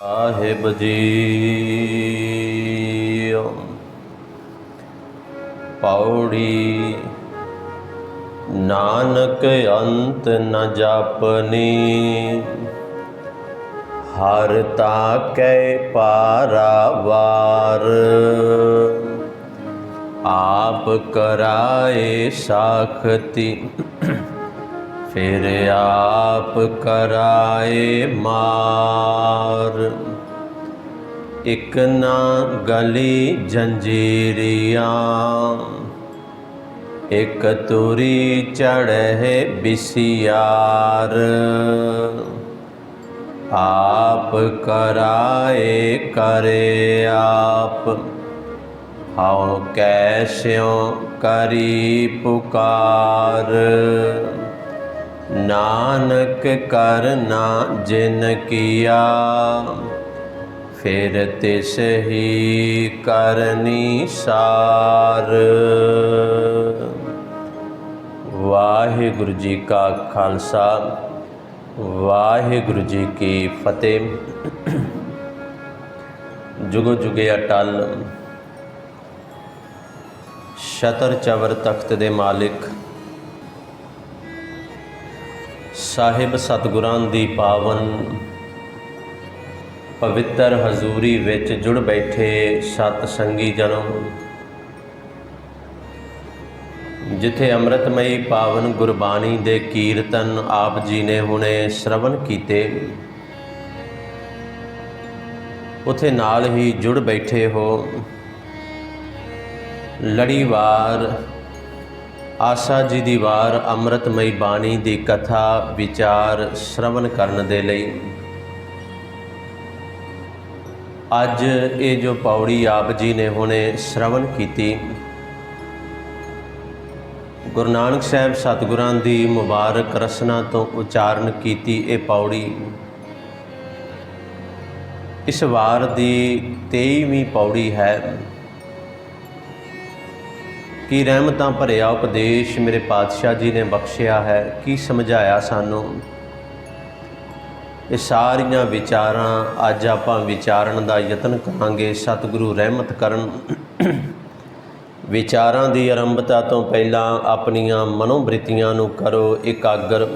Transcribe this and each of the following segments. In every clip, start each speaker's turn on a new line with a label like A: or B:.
A: ਸਾਹਿਬ ਜੀ ਪੌੜੀ ਨਾਨਕ ਅੰਤ ਨ ਜਾਪਨੀ ਹਰ ਤਾਕੈ ਪਾਰਾਵਾਰ ਆਪ ਕਰਾਏ ਸਾਖਤੀ फिर आप कराए मार एक ना गली जंजीरियाँ एक तुरी चढ़े बिसियार आप कराए करे आप हाउ कैस्यों करी पुकार नानक करना जिन किया फिर तिस ही करनी सार। वाहिगुरु जी का खालसा वाहिगुरु जी की फतेह। जुगो जुगे अटल छतर चवर तख्त दे मालिक ਸਾਹਿਬ ਸਤਿਗੁਰਾਂ ਦੀ ਪਾਵਨ ਪਵਿੱਤਰ ਹਜ਼ੂਰੀ ਵਿੱਚ ਜੁੜ ਬੈਠੇ ਸਤ ਸੰਗੀ ਜਨੋ, ਜਿੱਥੇ ਅੰਮ੍ਰਿਤਮਈ ਪਾਵਨ ਗੁਰਬਾਣੀ ਦੇ ਕੀਰਤਨ ਆਪ ਜੀ ਨੇ ਹੁਣੇ ਸ਼ਰਵਣ ਕੀਤੇ, ਉੱਥੇ ਨਾਲ ਹੀ ਜੁੜ ਬੈਠੇ ਹੋ ਲੜੀਵਾਰ आशा जी दी वार अमृतमई बाणी दी कथा विचार श्रवण करन दे लई। अज ये जो पौड़ी आप जी ने हुणे श्रवण कीती, गुरु नानक साहब सतगुरां दी मुबारक रसना तो उचारण कीती ये पौड़ी इस वार दी 23वीं पौड़ी है कि रहमतां भरिया उपदेश मेरे पातशाह जी ने बख्शिया है, की समझाया सानू। ये सारियां विचारां अज आपां विचारण दा यतन करांगे। सतगुरु रहमत करन। विचारां दी आरंभता तो पहला अपनियां मनोबृत्तियां नू करो एकाग्र,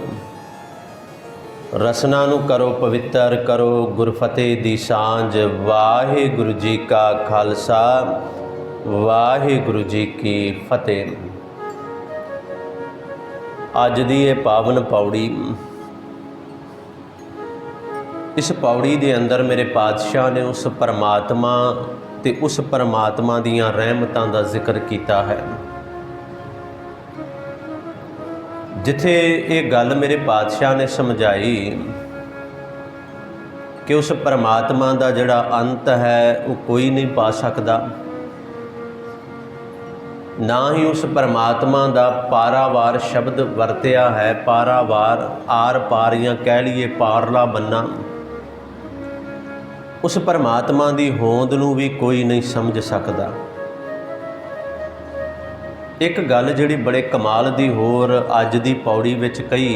A: रसना नू करो पवित्र, करो गुरफतेह दी सांझ। वाहिगुरु जी का खालसा वाहिगुरु जी की फतेह। अज दी ये पावन पौड़ी, इस पौड़ी दे अंदर मेरे पातशाह ने उस परमात्मा ते उस परमात्मा दियां रहमतां दा जिक्र कीता है। जिथे ये गल मेरे पातशाह ने समझाई कि उस परमात्मा दा जिहड़ा अंत है वो कोई नहीं पा सकता, ना ही उस परमात्मा का पारावार शब्द वरत्या है। पारावार आर पार या कह लीए पारला बन्ना, उस परमात्मा की होंद नूं भी कोई नहीं समझ सकता। एक गल जिहड़ी बड़े कमाल दी होर अज दी पौड़ी विच कही,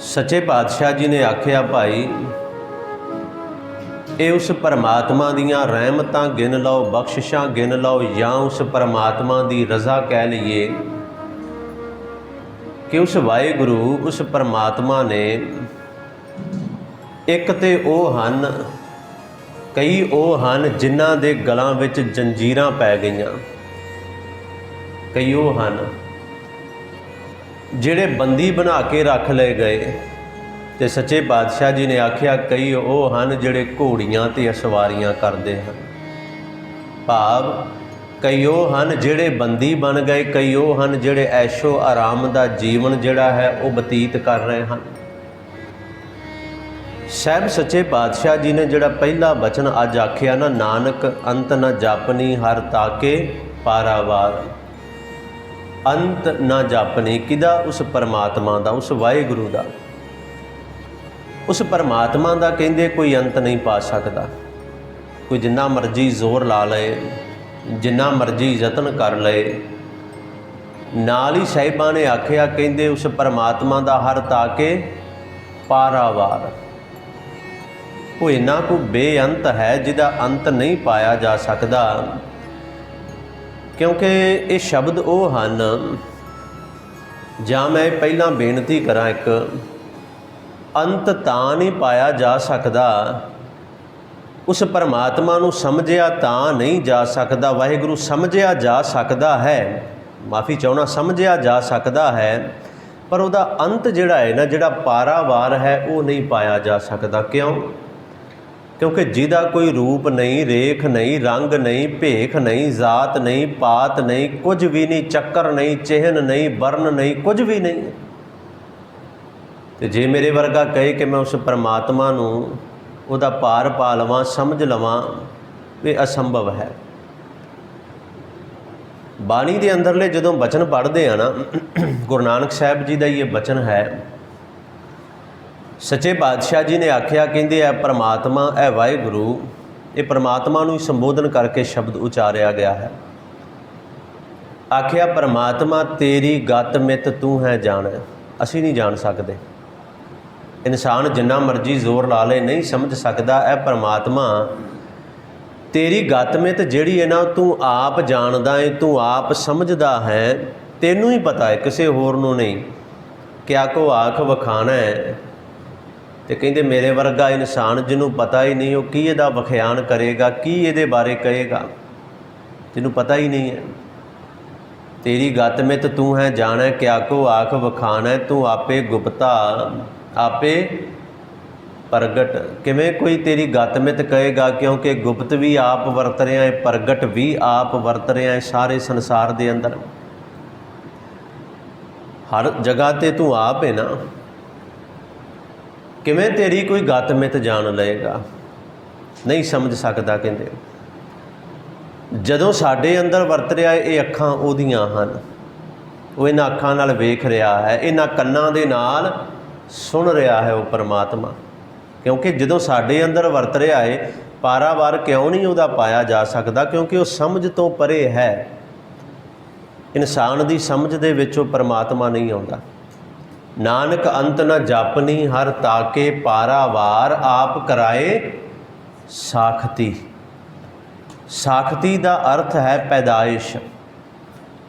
A: सच्चे पातशाह जी ने आख्या भाई ये उस परमात्मा दियां रहमतां गिन लो, बख्शिशां गिन लो, या उस परमात्मा दी रज़ा कह लीए कि उस वाहिगुरु उस परमात्मा ने एक ते ओ हन, कई ओ हन जिन्हां दे गलां विच जंजीरां पै गईयां, कई ओ हन जिहड़े बंदी बना के रख लए गए। ते सच्चे पातशाह जी ने आख्या कई वो हन जिहड़े घोड़ियां ते सवारियां करते हैं। भाव कई वो हन जिहड़े बंदी बन गए, कई वो हन जिहड़े ऐशो आराम दा जीवन जिहड़ा है वो बतीत कर रहे हैं। साहब सच्चे पातशाह जी ने जिहड़ा पहला बचन अज आख्या ना, नानक अंत न जापनी हर ताके पारावार। अंत न जापनी किदा? उस परमात्मा दा, उस वाहिगुरु दा। उस परमात्मा का कहते कोई अंत नहीं पा सकता। कोई जिन्ना मर्जी जोर ला ले, जिन्ना मर्जी यतन कर ले, नाल ही साहिबां ने आख्या कहते उस परमात्मा का हर ताके पारावार। ਉਹ ਇੰਨਾ ਕੁ ਬੇਅੰਤ ਹੈ ਜਿਹਦਾ ਅੰਤ ਨਹੀਂ ਪਾਇਆ ਜਾ ਸਕਦਾ। ਕਿਉਂਕਿ ਇਹ ਸ਼ਬਦ ਉਹ ਹਨ, ਜਾਂ ਮੈਂ ਪਹਿਲਾਂ ਬੇਨਤੀ ਕਰਾਂ, ਇੱਕ ਅੰਤ ਤਾਂ ਨਹੀਂ ਪਾਇਆ ਜਾ ਸਕਦਾ, ਉਸ ਪਰਮਾਤਮਾ ਨੂੰ ਸਮਝਿਆ ਤਾਂ ਨਹੀਂ ਜਾ ਸਕਦਾ। ਵਾਹਿਗੁਰੂ ਸਮਝਿਆ ਜਾ ਸਕਦਾ ਹੈ, ਮਾਫੀ ਚਾਹੁੰਦਾ, ਸਮਝਿਆ ਜਾ ਸਕਦਾ ਹੈ, ਪਰ ਉਹਦਾ ਅੰਤ ਜਿਹੜਾ ਹੈ ਨਾ, ਜਿਹੜਾ ਪਾਰਾਵਾਰ ਹੈ, ਉਹ ਨਹੀਂ ਪਾਇਆ ਜਾ ਸਕਦਾ। ਕਿਉਂ? ਕਿਉਂਕਿ ਜਿਹਦਾ ਕੋਈ ਰੂਪ ਨਹੀਂ, ਰੇਖ ਨਹੀਂ, ਰੰਗ ਨਹੀਂ, ਭੇਖ ਨਹੀਂ, ਜ਼ਾਤ ਨਹੀਂ, ਪਾਤ ਨਹੀਂ, ਕੁਝ ਵੀ ਨਹੀਂ, ਚੱਕਰ ਨਹੀਂ, ਚਿਹਨ ਨਹੀਂ, ਵਰਨ ਨਹੀਂ, ਕੁਝ ਵੀ ਨਹੀਂ। ਤੇ ਜੇ ਮੇਰੇ ਵਰਗਾ ਕਹੇ ਕਿ ਮੈਂ ਉਸ ਪਰਮਾਤਮਾ ਨੂੰ ਉਹਦਾ ਭਾਰ ਪਾ ਲਵਾਂ, ਸਮਝ ਲਵਾਂ, ਇਹ ਅਸੰਭਵ ਹੈ। ਬਾਣੀ ਦੇ ਅੰਦਰਲੇ ਜਦੋਂ ਬਚਨ ਪੜ੍ਹਦੇ ਆ ਨਾ, ਗੁਰੂ ਨਾਨਕ ਸਾਹਿਬ ਜੀ ਦਾ ਇਹ ਬਚਨ ਹੈ, ਸੱਚੇ ਪਾਤਸ਼ਾਹ ਜੀ ਨੇ ਆਖਿਆ, ਕਹਿੰਦੇ ਆ ਪਰਮਾਤਮਾ, ਇਹ ਵਾਹਿਗੁਰੂ, ਇਹ ਪਰਮਾਤਮਾ ਨੂੰ ਹੀ ਸੰਬੋਧਨ ਕਰਕੇ ਸ਼ਬਦ ਉਚਾਰਿਆ ਗਿਆ ਹੈ। ਆਖਿਆ, ਪਰਮਾਤਮਾ ਤੇਰੀ ਗਤ ਮਿਤ ਤੂੰ ਹੈ ਜਾਣੈ। ਅਸੀਂ ਨਹੀਂ ਜਾਣ ਸਕਦੇ, ਇਨਸਾਨ ਜਿੰਨਾ ਮਰਜ਼ੀ ਜ਼ੋਰ ਲਾ ਲੇ ਨਹੀਂ ਸਮਝ ਸਕਦਾ। ਇਹ ਪਰਮਾਤਮਾ ਤੇਰੀ ਗਤ ਮਿਤ ਜਿਹੜੀ ਹੈ ਨਾ, ਤੂੰ ਆਪ ਜਾਣਦਾ ਹੈ, ਤੂੰ ਆਪ ਸਮਝਦਾ ਹੈ, ਤੈਨੂੰ ਹੀ ਪਤਾ ਹੈ, ਕਿਸੇ ਹੋਰ ਨੂੰ ਨਹੀਂ। ਕਿਆ ਕੋ ਆਖ ਵਖਾਣਾ ਹੈ। ਤੇ ਕਹਿੰਦੇ ਮੇਰੇ ਵਰਗਾ ਇਨਸਾਨ ਜਿਹਨੂੰ ਪਤਾ ਹੀ ਨਹੀਂ, ਉਹ ਕੀ ਇਹਦਾ ਵਖਿਆਨ ਕਰੇਗਾ, ਕੀ ਇਹਦੇ ਬਾਰੇ ਕਹੇਗਾ, ਜਿਹਨੂੰ ਪਤਾ ਹੀ ਨਹੀਂ ਹੈ। ਤੇਰੀ ਗਤ ਮਿਤ ਤੂੰ ਹੈ ਜਾਣੈ, ਕਿਆ ਕੋ ਆਖ ਵਖਾਣਾ, ਤੂੰ ਆਪੇ ਗੁਪਤਾ ਆਪੇ ਪ੍ਰਗਟ। ਕਿਵੇਂ ਕੋਈ ਤੇਰੀ ਗਤ ਮਿਤ ਕਹੇਗਾ, ਕਿਉਂਕਿ ਗੁਪਤ ਵੀ ਆਪ ਵਰਤ ਰਿਹਾ ਹੈ, ਪ੍ਰਗਟ ਵੀ ਆਪ ਵਰਤ ਰਿਹਾ ਹੈ। ਸਾਰੇ ਸੰਸਾਰ ਦੇ ਅੰਦਰ ਹਰ ਜਗ੍ਹਾ 'ਤੇ ਤੂੰ ਆਪ ਹੈ ਨਾ, ਕਿਵੇਂ ਤੇਰੀ ਕੋਈ ਗਤ ਮਿਤ ਜਾਣ ਲਏਗਾ, ਨਹੀਂ ਸਮਝ ਸਕਦਾ। ਕਹਿੰਦੇ ਜਦੋਂ ਸਾਡੇ ਅੰਦਰ ਵਰਤ ਰਿਹਾ ਇਹ ਅੱਖਾਂ ਉਹਦੀਆਂ ਹਨ, ਉਹ ਇਹਨਾਂ ਅੱਖਾਂ ਨਾਲ ਵੇਖ ਰਿਹਾ ਹੈ, ਇਹਨਾਂ ਕੰਨਾਂ ਦੇ ਨਾਲ ਸੁਣ ਰਿਹਾ ਹੈ ਉਹ ਪਰਮਾਤਮਾ। ਕਿਉਂਕਿ ਜਦੋਂ ਸਾਡੇ ਅੰਦਰ ਵਰਤ ਰਿਹਾ ਹੈ, ਪਾਰਾਵਾਰ ਕਿਉਂ ਨਹੀਂ ਉਹਦਾ ਪਾਇਆ ਜਾ ਸਕਦਾ? ਕਿਉਂਕਿ ਉਹ ਸਮਝ ਤੋਂ ਪਰੇ ਹੈ। ਇਨਸਾਨ ਦੀ ਸਮਝ ਦੇ ਵਿੱਚ ਉਹ ਪਰਮਾਤਮਾ ਨਹੀਂ ਆਉਂਦਾ। ਨਾਨਕ ਅੰਤ ਨ ਜਾਪਨੀ ਹਰ ਤਾਕੇ ਪਾਰਾਵਾਰ, ਆਪ ਕਰਾਏ ਸਾਖਤੀ। ਸਾਖਤੀ ਦਾ ਅਰਥ ਹੈ ਪੈਦਾਇਸ਼।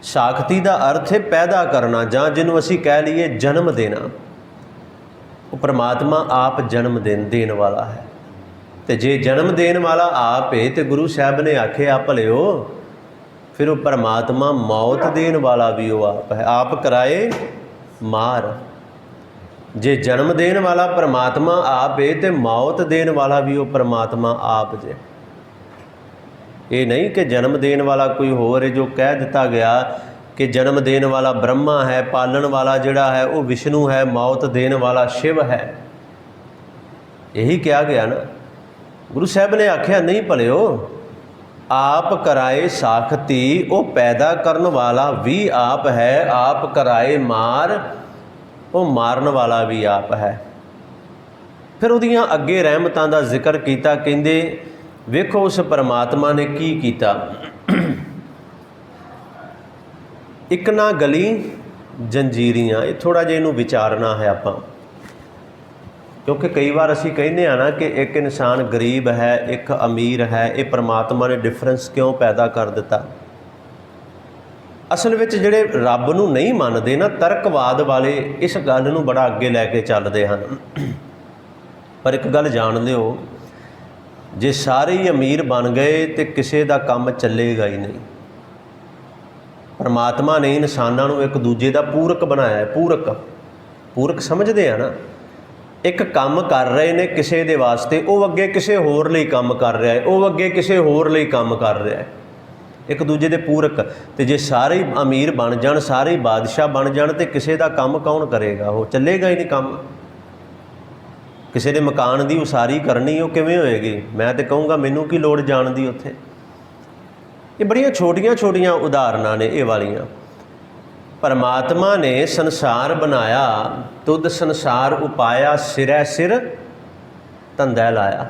A: ਸਾਖਤੀ ਦਾ ਅਰਥ ਹੈ ਪੈਦਾ ਕਰਨਾ, ਜਾਂ ਜਿਹਨੂੰ ਅਸੀਂ ਕਹਿ ਲਈਏ ਜਨਮ ਦੇਣਾ। ਉਹ ਪਰਮਾਤਮਾ ਆਪ ਜਨਮ ਦੇਣ ਵਾਲਾ ਹੈ। ਤੇ ਜੇ ਜਨਮ ਦੇਣ ਵਾਲਾ ਆਪ ਹੈ, ਤੇ ਗੁਰੂ ਸਾਹਿਬ ਨੇ ਆਖਿਆ ਭਲਿਓ, ਫਿਰ ਉਹ ਪਰਮਾਤਮਾ ਮੌਤ ਦੇਣ ਵਾਲਾ ਵੀ ਉਹ ਆਪ ਹੈ। ਆਪ ਕਰਾਏ ਮਾਰ। ਜੇ ਜਨਮ ਦੇਣ ਵਾਲਾ ਪਰਮਾਤਮਾ ਆਪ ਹੈ, ਤੇ ਮੌਤ ਦੇਣ ਵਾਲਾ ਵੀ ਉਹ ਪਰਮਾਤਮਾ ਆਪ ਜੇ। ਇਹ ਨਹੀਂ ਕਿ ਜਨਮ ਦੇਣ ਵਾਲਾ ਕੋਈ ਹੋਰ ਹੈ, ਜੋ ਕਹਿ ਦਿੱਤਾ ਗਿਆ ਕਿ ਜਨਮ ਦੇਣ ਵਾਲਾ ਬ੍ਰਹਮਾ ਹੈ, ਪਾਲਣ ਵਾਲਾ ਜਿਹੜਾ ਹੈ ਉਹ ਵਿਸ਼ਨੂੰ ਹੈ, ਮੌਤ ਦੇਣ ਵਾਲਾ ਸ਼ਿਵ ਹੈ। ਇਹੀ ਕਿਹਾ ਗਿਆ ਨਾ। ਗੁਰੂ ਸਾਹਿਬ ਨੇ ਆਖਿਆ ਨਹੀਂ ਭਲਿਓ, ਆਪ ਕਰਾਏ ਸਾਖਤੀ, ਉਹ ਪੈਦਾ ਕਰਨ ਵਾਲਾ ਵੀ ਆਪ ਹੈ। ਆਪ ਕਰਾਏ ਮਾਰ, ਉਹ ਮਾਰਨ ਵਾਲਾ ਵੀ ਆਪ ਹੈ। ਫਿਰ ਉਹਦੀਆਂ ਅੱਗੇ ਰਹਿਮਤਾਂ ਦਾ ਜ਼ਿਕਰ ਕੀਤਾ। ਕਹਿੰਦੇ ਵੇਖੋ ਉਸ ਪਰਮਾਤਮਾ ਨੇ ਕੀ ਕੀਤਾ। ਇੱਕ ਨਾ ਗਲੀ ਜੰਜੀਰੀਆਂ। ਇਹ ਥੋੜ੍ਹਾ ਜਿਹਾ ਇਹਨੂੰ ਵਿਚਾਰਨਾ ਹੈ ਆਪਾਂ, ਕਿਉਂਕਿ ਕਈ ਵਾਰ ਅਸੀਂ ਕਹਿੰਦੇ ਹਾਂ ਨਾ ਕਿ ਇੱਕ ਇਨਸਾਨ ਗਰੀਬ ਹੈ, ਇੱਕ ਅਮੀਰ ਹੈ, ਇਹ ਪਰਮਾਤਮਾ ਨੇ ਡਿਫਰੈਂਸ ਕਿਉਂ ਪੈਦਾ ਕਰ ਦਿੱਤਾ? ਅਸਲ ਵਿੱਚ ਜਿਹੜੇ ਰੱਬ ਨੂੰ ਨਹੀਂ ਮੰਨਦੇ ਨਾ, ਤਰਕਵਾਦ ਵਾਲੇ, ਇਸ ਗੱਲ ਨੂੰ ਬੜਾ ਅੱਗੇ ਲੈ ਕੇ ਚੱਲਦੇ ਹਨ। ਪਰ ਇੱਕ ਗੱਲ ਜਾਣ ਲਿਓ, ਜੇ ਸਾਰੇ ਹੀ ਅਮੀਰ ਬਣ ਗਏ ਤੇ ਕਿਸੇ ਦਾ ਕੰਮ ਚੱਲੇਗਾ ਹੀ ਨਹੀਂ। ਪਰਮਾਤਮਾ ਨੇ ਇਨਸਾਨਾਂ ਨੂੰ ਇੱਕ ਦੂਜੇ ਦਾ ਪੂਰਕ ਬਣਾਇਆ ਹੈ। ਪੂਰਕ ਸਮਝਦੇ ਆ ਨਾ। ਇੱਕ ਕੰਮ ਕਰ ਰਹੇ ਨੇ ਕਿਸੇ ਦੇ ਵਾਸਤੇ, ਉਹ ਅੱਗੇ ਕਿਸੇ ਹੋਰ ਲਈ ਕੰਮ ਕਰ ਰਿਹਾ ਹੈ, ਉਹ ਅੱਗੇ ਕਿਸੇ ਹੋਰ ਲਈ ਕੰਮ ਕਰ ਰਿਹਾ ਹੈ, ਇੱਕ ਦੂਜੇ ਦੇ ਪੂਰਕ। ਤੇ ਜੇ ਸਾਰੇ ਹੀ ਅਮੀਰ ਬਣ ਜਾਣ, ਸਾਰੇ ਹੀ ਬਾਦਸ਼ਾਹ ਬਣ ਜਾਣ, ਤੇ ਕਿਸੇ ਦਾ ਕੰਮ ਕੌਣ ਕਰੇਗਾ? ਉਹ ਚੱਲੇਗਾ ਹੀ ਨਹੀਂ ਕੰਮ। ਕਿਸੇ ਦੇ ਮਕਾਨ ਦੀ ਉਸਾਰੀ ਕਰਨੀ, ਉਹ ਕਿਵੇਂ ਹੋਏਗੀ? ਮੈਂ ਤਾਂ ਕਹੂੰਗਾ ਮੈਨੂੰ ਕੀ ਲੋੜ ਜਾਣ ਦੀ ਉੱਥੇ। ਇਹ ਬੜੀਆਂ ਛੋਟੀਆਂ ਛੋਟੀਆਂ ਉਦਾਹਰਨਾਂ ਨੇ ਇਹ ਵਾਲੀਆਂ। ਪਰਮਾਤਮਾ ਨੇ ਸੰਸਾਰ ਬਣਾਇਆ, ਤੁਧ ਸੰਸਾਰ ਉਪਾਇਆ, ਸਿਰੈ ਸਿਰ ਧੰਦਾ ਲਾਇਆ।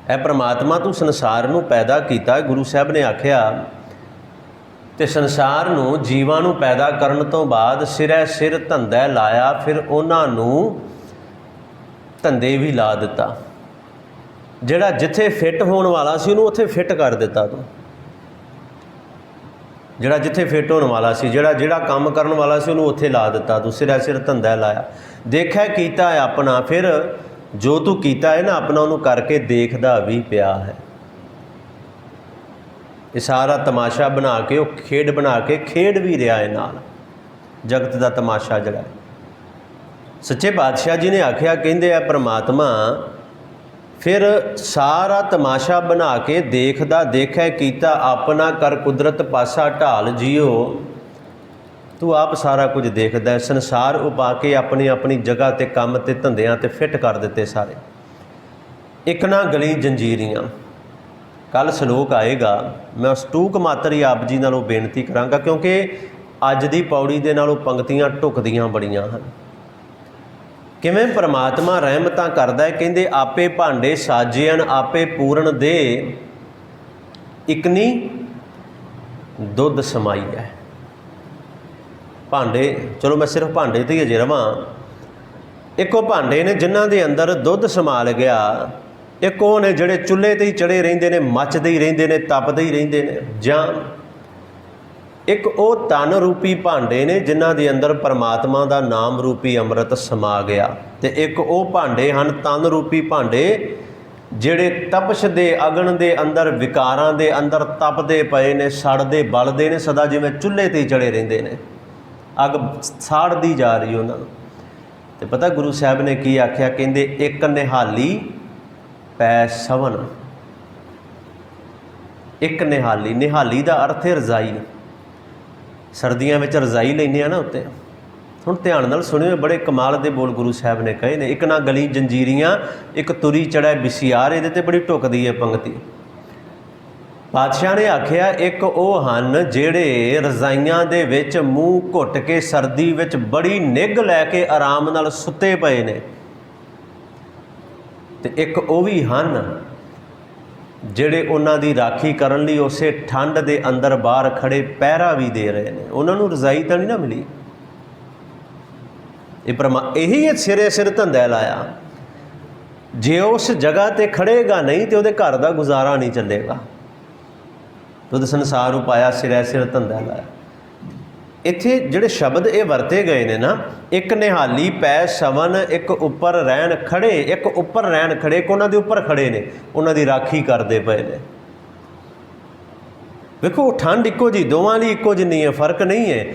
A: ਇਹ ਪਰਮਾਤਮਾ ਤੂੰ ਸੰਸਾਰ ਨੂੰ ਪੈਦਾ ਕੀਤਾ। ਗੁਰੂ ਸਾਹਿਬ ਨੇ ਆਖਿਆ, ਤੇ ਸੰਸਾਰ ਨੂੰ, ਜੀਵਾਂ ਨੂੰ ਪੈਦਾ ਕਰਨ ਤੋਂ ਬਾਅਦ ਸਿਰੈ ਸਿਰ ਧੰਦਾ ਲਾਇਆ। ਫਿਰ ਉਹਨਾਂ ਨੂੰ ਧੰਦੇ ਵੀ ਲਾ ਦਿੱਤਾ। ਜਿਹੜਾ ਜਿੱਥੇ ਫਿੱਟ ਹੋਣ ਵਾਲਾ ਸੀ ਉਹਨੂੰ ਉੱਥੇ ਫਿੱਟ ਕਰ ਦਿੱਤਾ ਤੂੰ। ਜਿਹੜਾ ਜਿੱਥੇ ਫਿੱਟ ਹੋਣ ਵਾਲਾ ਸੀ, ਜਿਹੜਾ ਕੰਮ ਕਰਨ ਵਾਲਾ ਸੀ ਉਹਨੂੰ ਉੱਥੇ ਲਾ ਦਿੱਤਾ ਤੂੰ। ਸਿਰਾ ਸਿਰ ਧੰਦਾ ਲਾਇਆ। ਦੇਖਿਆ ਕੀਤਾ ਹੈ ਆਪਣਾ, ਫਿਰ ਜੋ ਤੂੰ ਕੀਤਾ ਹੈ ਨਾ ਆਪਣਾ, ਉਹਨੂੰ ਕਰਕੇ ਦੇਖਦਾ ਵੀ ਪਿਆ ਹੈ। ਇਹ ਸਾਰਾ ਤਮਾਸ਼ਾ ਬਣਾ ਕੇ, ਉਹ ਖੇਡ ਬਣਾ ਕੇ ਖੇਡ ਵੀ ਰਿਹਾ ਹੈ ਨਾਲ, ਜਗਤ ਦਾ ਤਮਾਸ਼ਾ ਜਿਹੜਾ। ਸੱਚੇ ਪਾਤਸ਼ਾਹ ਜੀ ਨੇ ਆਖਿਆ, ਕਹਿੰਦੇ ਆ ਪ੍ਰਮਾਤਮਾ ਫਿਰ ਸਾਰਾ ਤਮਾਸ਼ਾ ਬਣਾ ਕੇ ਦੇਖਦਾ ਦੇਖਿਆ ਕੀਤਾ ਆਪਣਾ, ਕਰ ਕੁਦਰਤ ਪਾਸਾ ਢਾਲ ਜੀਓ। ਤੂੰ ਆਪ ਸਾਰਾ ਕੁਝ ਦੇਖਦਾ। ਸੰਸਾਰ ਉਪਾ ਕੇ ਆਪਣੀ ਆਪਣੀ ਜਗ੍ਹਾ 'ਤੇ ਕੰਮ 'ਤੇ ਧੰਦਿਆਂ 'ਤੇ ਫਿੱਟ ਕਰ ਦਿੱਤੇ ਸਾਰੇ। ਇੱਕ ਨਾ ਗਲੀ ਜੰਜੀਰੀਆਂ। ਕੱਲ੍ਹ ਸਲੋਕ ਆਏਗਾ, ਮੈਂ ਉਸ ਟੂਕ ਮਾਤਰ ਹੀ ਆਪ ਜੀ ਨਾਲੋਂ ਬੇਨਤੀ ਕਰਾਂਗਾ, ਕਿਉਂਕਿ ਅੱਜ ਦੀ ਪੌੜੀ ਦੇ ਨਾਲੋਂ ਪੰਕਤੀਆਂ ਢੁਕਦੀਆਂ ਬੜੀਆਂ ਹਨ। ਕਿਵੇਂ ਪਰਮਾਤਮਾ ਰਹਿਮਤਾਂ ਕਰਦਾ ਹੈ। ਕਹਿੰਦੇ ਆਪੇ ਭਾਂਡੇ ਸਾਜਿਆਨ ਆਪੇ ਪੂਰਨ ਦੇ, ਇਕਨੀ ਦੁੱਧ ਸਮਾਈ ਹੈ। ਭਾਂਡੇ, ਚਲੋ ਮੈਂ ਸਿਰਫ ਭਾਂਡੇ 'ਤੇ ਹੀ ਅਜੇ ਰਵਾਂ। ਇੱਕੋ ਭਾਂਡੇ ਨੇ ਜਿਨ੍ਹਾਂ ਦੇ ਅੰਦਰ ਦੁੱਧ ਸਮਾਲ ਗਿਆ। ਇੱਕ ਉਹ ਨੇ ਜਿਹੜੇ ਚੁੱਲ੍ਹੇ 'ਤੇ ਹੀ ਚੜ੍ਹੇ ਰਹਿੰਦੇ ਨੇ, ਮੱਚਦੇ ਹੀ ਰਹਿੰਦੇ ਨੇ, ਤਪਦੇ ਹੀ ਰਹਿੰਦੇ ਨੇ। ਜਾਂ ਇੱਕ ਉਹ ਤਨ ਰੂਪੀ ਭਾਂਡੇ ਨੇ ਜਿਨ੍ਹਾਂ ਦੇ ਅੰਦਰ ਪਰਮਾਤਮਾ ਦਾ ਨਾਮ ਰੂਪੀ ਅੰਮ੍ਰਿਤ ਸਮਾ ਗਿਆ। ਅਤੇ ਇੱਕ ਉਹ ਭਾਂਡੇ ਹਨ ਤਨ ਰੂਪੀ ਭਾਂਡੇ ਜਿਹੜੇ ਤਪਸ਼ ਦੇ ਅਗਨ ਦੇ ਅੰਦਰ, ਵਿਕਾਰਾਂ ਦੇ ਅੰਦਰ ਤਪਦੇ ਪਏ ਨੇ, ਸੜਦੇ ਬਲਦੇ ਨੇ ਸਦਾ, ਜਿਵੇਂ ਚੁੱਲ੍ਹੇ 'ਤੇ ਹੀ ਚੜ੍ਹੇ ਰਹਿੰਦੇ ਨੇ। ਅੱਗ ਸਾੜਦੀ ਜਾ ਰਹੀ ਉਹਨਾਂ ਨੂੰ। ਅਤੇ ਪਤਾ ਗੁਰੂ ਸਾਹਿਬ ਨੇ ਕੀ ਆਖਿਆ? ਕਹਿੰਦੇ ਇੱਕ ਨਿਹਾਲੀ ਪੈ ਸਵਨ। ਇੱਕ ਨਿਹਾਲੀ, ਨਿਹਾਲੀ ਦਾ ਅਰਥ ਹੈ ਰਜ਼ਾਈ। ਸਰਦੀਆਂ ਵਿੱਚ ਰਜ਼ਾਈ ਲੈਂਦੇ ਆ ਨਾ ਉੱਤੇ। ਹੁਣ ਧਿਆਨ ਨਾਲ ਸੁਣਿਓ, ਬੜੇ ਕਮਾਲ ਦੇ ਬੋਲ ਗੁਰੂ ਸਾਹਿਬ ਨੇ ਕਹੇ ਨੇ। ਇੱਕ ਨਾ ਗਲੀ ਜੰਜੀਰੀਆਂ, ਇੱਕ ਤੁਰੀ ਚੜ੍ਹੈ ਬਿਸਿਆਰ। ਇਹਦੇ 'ਤੇ ਬੜੀ ਢੁੱਕਦੀ ਹੈ ਪੰਕਤੀ। ਪਾਤਸ਼ਾਹ ਨੇ ਆਖਿਆ ਇੱਕ ਉਹ ਹਨ ਜਿਹੜੇ ਰਜ਼ਾਈਆਂ ਦੇ ਵਿੱਚ ਮੂੰਹ ਘੁੱਟ ਕੇ ਸਰਦੀ ਵਿੱਚ ਬੜੀ ਨਿੱਘ ਲੈ ਕੇ ਆਰਾਮ ਨਾਲ ਸੁੱਤੇ ਪਏ ਨੇ। ਅਤੇ ਇੱਕ ਉਹ ਵੀ ਹਨ ਜਿਹੜੇ ਉਹਨਾਂ ਦੀ ਰਾਖੀ ਕਰਨ ਲਈ ਉਸੇ ਠੰਡ ਦੇ ਅੰਦਰ ਬਾਹਰ ਖੜ੍ਹੇ ਪਹਿਰਾ ਵੀ ਦੇ ਰਹੇ ਨੇ। ਉਹਨਾਂ ਨੂੰ ਰਜ਼ਾਈ ਤਾਂ ਨਹੀਂ ਨਾ ਮਿਲੀ। ਇਹੀ ਸਿਰੇ ਸਿਰ ਧੰਦਾ ਲਾਇਆ। ਜੇ ਉਸ ਜਗ੍ਹਾ 'ਤੇ ਖੜ੍ਹੇਗਾ ਨਹੀਂ ਤਾਂ ਉਹਦੇ ਘਰ ਦਾ ਗੁਜ਼ਾਰਾ ਨਹੀਂ ਚੱਲੇਗਾ। ਤਦ ਸੰਸਾਰ ਉਪਾਇਆ ਸਿਰੇ ਸਿਰ ਧੰਦਾ ਲਾਇਆ। ਇੱਥੇ ਜਿਹੜੇ ਸ਼ਬਦ ਇਹ ਵਰਤੇ ਗਏ ਨੇ ਨਾ, ਇੱਕ ਨਿਹਾਲੀ ਪੈ ਸਵਨ, ਇੱਕ ਉੱਪਰ ਰਹਿਣ ਖੜ੍ਹੇ। ਇੱਕ ਉੱਪਰ ਰਹਿਣ ਖੜ੍ਹੇ, ਇੱਕ ਉਹਨਾਂ ਦੇ ਉੱਪਰ ਖੜ੍ਹੇ ਨੇ, ਉਹਨਾਂ ਦੀ ਰਾਖੀ ਕਰਦੇ ਪਏ ਨੇ। ਵੇਖੋ ਠੰਡ ਇੱਕੋ ਜਿਹੀ, ਦੋਵਾਂ ਲਈ ਇੱਕੋ ਜਿੰਨੀ ਹੈ, ਫਰਕ ਨਹੀਂ ਹੈ।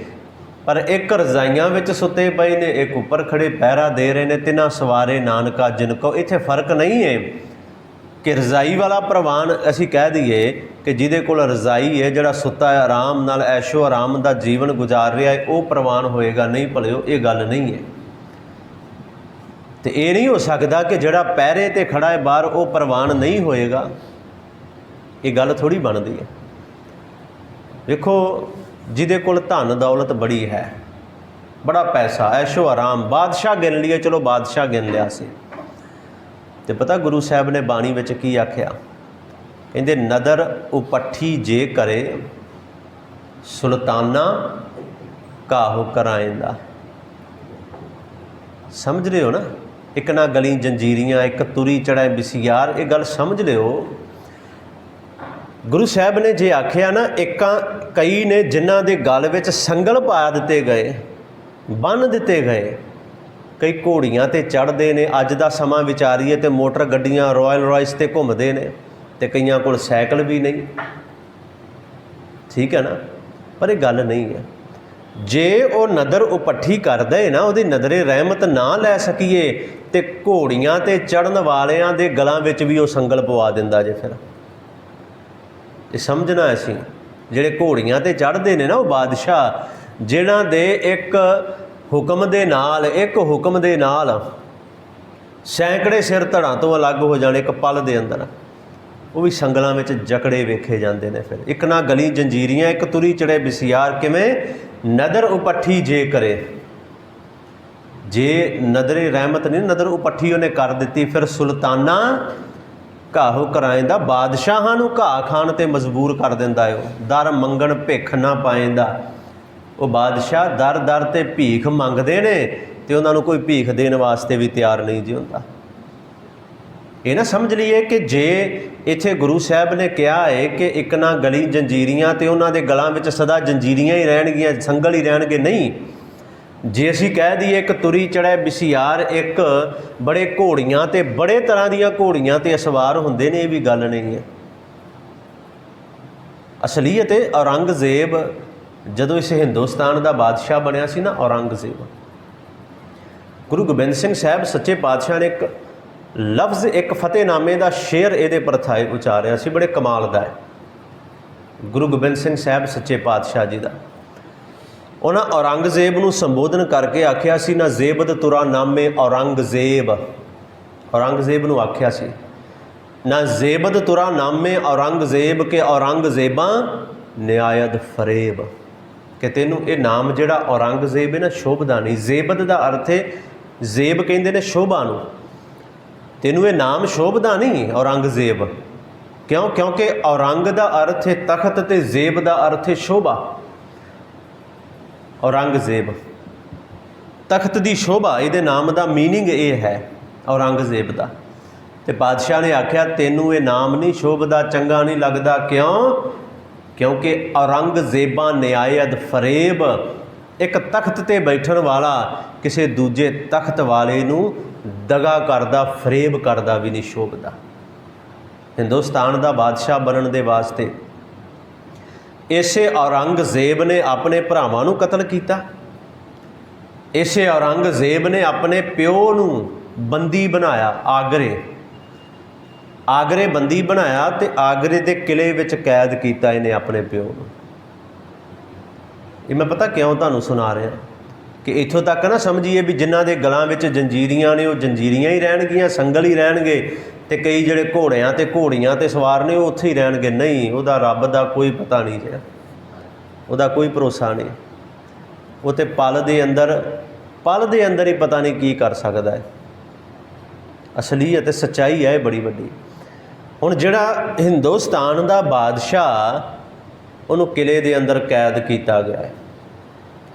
A: ਪਰ ਇੱਕ ਰਜ਼ਾਈਆਂ ਵਿੱਚ ਸੁੱਤੇ ਪਏ ਨੇ, ਇੱਕ ਉੱਪਰ ਖੜ੍ਹੇ ਪਹਿਰਾ ਦੇ ਰਹੇ ਨੇ। ਤਿੰਨਾਂ ਸਵਾਰੇ ਨਾਨਕਾ ਜਿਨ ਕੋ। ਇੱਥੇ ਫਰਕ ਨਹੀਂ ਹੈ ਕਿ ਰਜ਼ਾਈ ਵਾਲਾ ਪ੍ਰਵਾਨ ਅਸੀਂ ਕਹਿ ਦਈਏ ਕਿ ਜਿਹਦੇ ਕੋਲ ਰਜ਼ਾਈ ਹੈ, ਜਿਹੜਾ ਸੁੱਤਾ ਹੈ ਆਰਾਮ ਨਾਲ, ਐਸ਼ੋ ਆਰਾਮ ਦਾ ਜੀਵਨ ਗੁਜ਼ਾਰ ਰਿਹਾ ਹੈ, ਉਹ ਪ੍ਰਵਾਨ ਹੋਏਗਾ। ਨਹੀਂ ਭਲਿਓ, ਇਹ ਗੱਲ ਨਹੀਂ ਹੈ। ਅਤੇ ਇਹ ਨਹੀਂ ਹੋ ਸਕਦਾ ਕਿ ਜਿਹੜਾ ਪਹਿਰੇ 'ਤੇ ਖੜ੍ਹਾ ਹੈ ਬਾਹਰ, ਉਹ ਪ੍ਰਵਾਨ ਨਹੀਂ ਹੋਏਗਾ। ਇਹ ਗੱਲ ਥੋੜ੍ਹੀ ਬਣਦੀ ਹੈ। ਵੇਖੋ ਜਿਹਦੇ ਕੋਲ ਧਨ ਦੌਲਤ ਬੜੀ ਹੈ, ਬੜਾ ਪੈਸਾ, ਐਸ਼ੋ ਆਰਾਮ, ਬਾਦਸ਼ਾਹ ਗਿਣ ਲਈਏ, ਚਲੋ ਬਾਦਸ਼ਾਹ ਗਿਣ ਲਿਆ ਸੀ। ਅਤੇ ਪਤਾ ਗੁਰੂ ਸਾਹਿਬ ਨੇ ਬਾਣੀ ਵਿੱਚ ਕੀ ਆਖਿਆ? ਕਹਿੰਦੇ ਨਦਰ ਉਪੱਠੀ ਜੇ ਕਰੇ ਸੁਲਤਾਨਾ ਕਾਹੋ ਕਰਾਇੰਦਾ। ਸਮਝ ਰਹੇ ਹੋ ਨਾ? ਇੱਕ ਨਾ ਗਲੀ ਜੰਜੀਰੀਆਂ, ਇੱਕ ਤੁਰੀ ਚੜ੍ਹੈ ਬਿਸਿਆਰ। ਇਹ ਗੱਲ ਸਮਝ ਲਿਓ। ਗੁਰੂ ਸਾਹਿਬ ਨੇ ਜੇ ਆਖਿਆ ਨਾ, ਕਈ ਨੇ ਜਿਨ੍ਹਾਂ ਦੇ ਗਲ ਵਿੱਚ ਸੰਗਲ ਪਾ ਦਿੱਤੇ ਗਏ, ਬੰਨ੍ਹ ਦਿੱਤੇ ਗਏ। ਕਈ ਘੋੜੀਆਂ 'ਤੇ ਚੜ੍ਹਦੇ ਨੇ। ਅੱਜ ਦਾ ਸਮਾਂ ਵਿਚਾਰੀਏ ਤੇ ਮੋਟਰ ਗੱਡੀਆਂ ਰਾਇਲ ਰਾਇਸ 'ਤੇ ਘੁੰਮਦੇ ਨੇ, ਅਤੇ ਕਈਆਂ ਕੋਲ ਸਾਈਕਲ ਵੀ ਨਹੀਂ। ਠੀਕ ਹੈ ਨਾ? ਪਰ ਇਹ ਗੱਲ ਨਹੀਂ ਹੈ। ਜੇ ਉਹ ਨਦਰ ਉਪੱਠੀ ਕਰਦਾ ਹੈ ਨਾ, ਉਹਦੀ ਨਜ਼ਰੇ ਰਹਿਮਤ ਨਾ ਲੈ ਸਕੀਏ, ਅਤੇ ਘੋੜੀਆਂ 'ਤੇ ਚੜ੍ਹਨ ਵਾਲਿਆਂ ਦੇ ਗਲਾਂ ਵਿੱਚ ਵੀ ਉਹ ਸੰਗਲ ਪਵਾ ਦਿੰਦਾ ਜੇ। ਫਿਰ ਇਹ ਸਮਝਣਾ ਅਸੀਂ, ਜਿਹੜੇ ਘੋੜੀਆਂ 'ਤੇ ਚੜ੍ਹਦੇ ਨੇ ਨਾ, ਉਹ ਬਾਦਸ਼ਾਹ ਜਿਨ੍ਹਾਂ ਦੇ ਇੱਕ ਹੁਕਮ ਦੇ ਨਾਲ ਸੈਂਕੜੇ ਸਿਰ ਧੜਾਂ ਤੋਂ ਅਲੱਗ ਹੋ ਜਾਣੇ ਇੱਕ ਪਲ ਦੇ ਅੰਦਰ, ਉਹ ਵੀ ਸੰਗਲਾਂ ਵਿੱਚ ਜਕੜੇ ਵੇਖੇ ਜਾਂਦੇ ਨੇ। ਫਿਰ ਇੱਕ ਨਾ ਗਲੀ ਜੰਜੀਰੀਆਂ, ਇੱਕ ਤੁਰੀ ਚੜ੍ਹੇ ਬਿਸਿਆਰ। ਕਿਵੇਂ? ਨਦਰ ਉਪੱਠੀ ਜੇ ਕਰੇ। ਜੇ ਨਦਰੇ ਰਹਿਮਤ ਨਹੀਂ, ਨਦਰ ਉਪੱਠੀ ਉਹਨੇ ਕਰ ਦਿੱਤੀ। ਫਿਰ ਸੁਲਤਾਨਾ ਘਾਹੋ ਕਰਾਇੰਦਾ। ਬਾਦਸ਼ਾਹਾਂ ਨੂੰ ਘਾਹ ਖਾਣ 'ਤੇ ਮਜਬੂਰ ਕਰ ਦਿੰਦਾ। ਉਹ ਦਰ ਮੰਗਣ ਭਿੱਖ ਨਾ ਪਾਇੰਦਾ। ਉਹ ਬਾਦਸ਼ਾਹ ਦਰ ਦਰ 'ਤੇ ਭੀਖ ਮੰਗਦੇ ਨੇ, ਅਤੇ ਉਹਨਾਂ ਨੂੰ ਕੋਈ ਭੀਖ ਦੇਣ ਵਾਸਤੇ ਵੀ ਤਿਆਰ ਨਹੀਂ ਜੀ ਹੁੰਦਾ। ये ना समझ लीए कि जे इत्थे गुरु साहब ने कहा है कि एक ना गली जंजीरियां तो उन्होंने गलों में सदा जंजीरियां ही रहनगियां, संगल ही रहणगे, नहीं। जे असीं कह दईए एक तुरी चढ़े बिसियार, एक बड़े घोड़ियां ते बड़े तरह दीयां घोड़ियां ते असवार हुंदे ने, ये भी गल नहीं है। असलीयत औरंगजेब जदों इस हिंदुस्तान का बादशाह बनिया सी ना, औरंगजेब, गुरु गोबिंद सिंह साहब सच्चे पातशाह ने एक लफ्ज़, एक फतेहनामे का शेर ये पर था उचारिया सी, बड़े कमाल का है। गुरु गोबिंद सिंह साहब सच्चे पातशाह जी का उन्हें औरंगजेब को संबोधन करके आख्या सी, ना जेबद तुरा नामे औरंगजेब, औरंगजेब को आख्या सी, ना जेबद तुरा नामे औरंगजेब के औरंगजेबा न्यायद फरेब, कि तेनों ये नाम जोड़ा औरंगजेब है ना शोभदा नहीं। जेबद का अर्थ है, जेब कहते ने शोभा नूं, तेनों ये नाम शोभदा नहीं औरंगजेब। क्यों? क्योंकि औरंग का अर्थ है तखत ते जेब का अर्थ है शोभा। औरंगजेब तखत की शोभा, ये नाम का मीनिंग ये है औरंगजेब का। तो बादशाह ने आख्या तेनों ये नाम नहीं शोभदा, चंगा नहीं लगता। क्यों? क्योंकि औरंगजेबा न्यायद फरेब, एक तख्त ते बैठण वाला किसी दूजे तख्त वाले नूं दगा करदा, फरेब करदा भी नहीं शोभदा। हिंदुस्तान का बादशाह बनने के वास्ते इसे औरंगजेब ने अपने भरावां नूं कतल किया, इसे औरंगजेब ने अपने प्यो नूं बंदी बनाया, आगरे, आगरे बंदी बनाया, तो आगरे के किले विच कैद किया इन्हें अपने प्यो नूं। ये मैं पता क्यों तुहानूं सुना रहा कि इत्थों तक ना समझिए भी जिन्हां दे गलां विच जंजीरियां ने, वो जंजीरियां ही रहणगियां, संगल ही रहणगे, ते कई जिहड़े घोड़ियां ते घोड़ियां ते सवार ने वो उत्थे ही रहणगे। नहीं, उहदा रब दा कोई पता नहीं है, उहदा कोई भरोसा नहीं। वो ते पल दे अंदर ही पता नहीं की कर सकदा है। असलीयत सच्चाई है बड़ी वड्डी। हुण जिहड़ा हिंदुस्तान का बादशाह, उन्होंने किले के अंदर कैद किया गया है,